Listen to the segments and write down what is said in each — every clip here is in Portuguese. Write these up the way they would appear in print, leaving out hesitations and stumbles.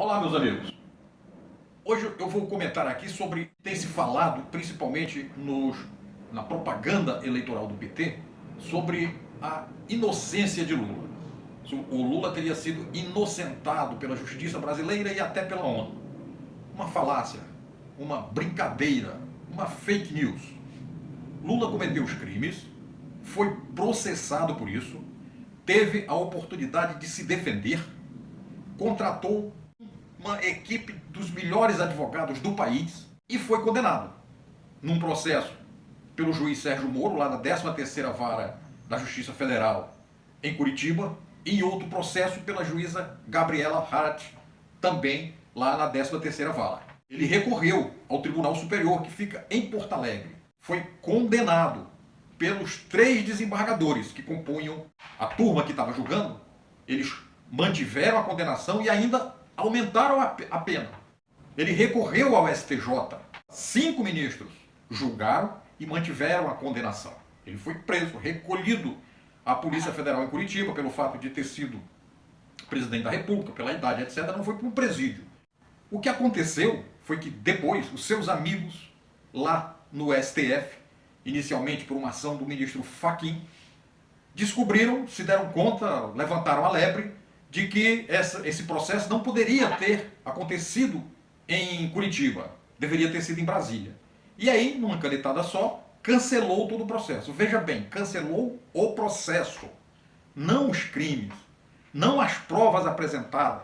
Olá, meus amigos. Hoje eu vou comentar aqui sobre tem se falado, principalmente na propaganda eleitoral do PT, sobre a inocência de Lula. O Lula teria sido inocentado pela justiça brasileira e até pela ONU. Uma falácia, uma brincadeira, uma fake news. Lula cometeu os crimes, foi processado por isso, teve a oportunidade de se defender, contratou uma equipe dos melhores advogados do país e foi condenado num processo pelo juiz Sérgio Moro, lá na 13ª Vara da Justiça Federal em Curitiba, e em outro processo pela juíza Gabriela Hart, também lá na 13ª Vara. Ele recorreu ao Tribunal Superior, que fica em Porto Alegre. Foi condenado pelos 3 desembargadores que compunham a turma que estava julgando. Eles mantiveram a condenação e ainda aumentaram a pena. Ele recorreu ao STJ. 5 ministros julgaram e mantiveram a condenação. Ele foi preso, recolhido à Polícia Federal em Curitiba pelo fato de ter sido presidente da República, pela idade, etc. Não foi para um presídio. O que aconteceu foi que depois os seus amigos lá no STF, inicialmente por uma ação do ministro Fachin, descobriram, se deram conta, levantaram a lebre de que esse processo não poderia ter acontecido em Curitiba, deveria ter sido em Brasília. E aí, numa canetada só, cancelou todo o processo. Veja bem, cancelou o processo, não os crimes, não as provas apresentadas,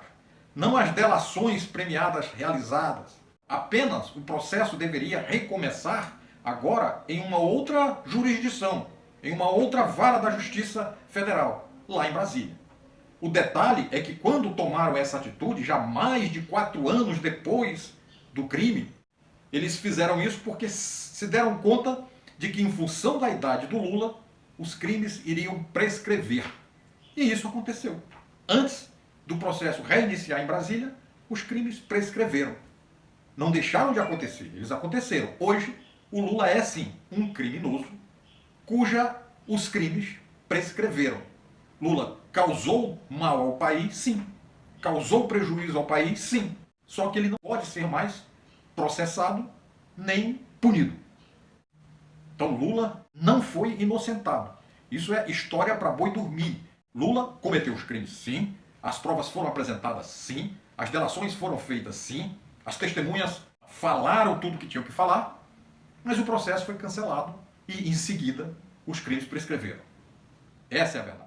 não as delações premiadas realizadas. Apenas o processo deveria recomeçar agora em uma outra jurisdição, em uma outra vara da Justiça Federal, lá em Brasília. O detalhe é que quando tomaram essa atitude, já mais de 4 anos depois do crime, eles fizeram isso porque se deram conta de que, em função da idade do Lula, os crimes iriam prescrever. E isso aconteceu. Antes do processo reiniciar em Brasília, os crimes prescreveram. Não deixaram de acontecer, eles aconteceram. Hoje, o Lula é sim um criminoso os crimes prescreveram. Lula causou mal ao país? Sim. Causou prejuízo ao país? Sim. Só que ele não pode ser mais processado nem punido. Então Lula não foi inocentado. Isso é história para boi dormir. Lula cometeu os crimes? Sim. As provas foram apresentadas? Sim. As delações foram feitas? Sim. As testemunhas falaram tudo que tinham que falar, mas o processo foi cancelado e, em seguida, os crimes prescreveram. Essa é a verdade.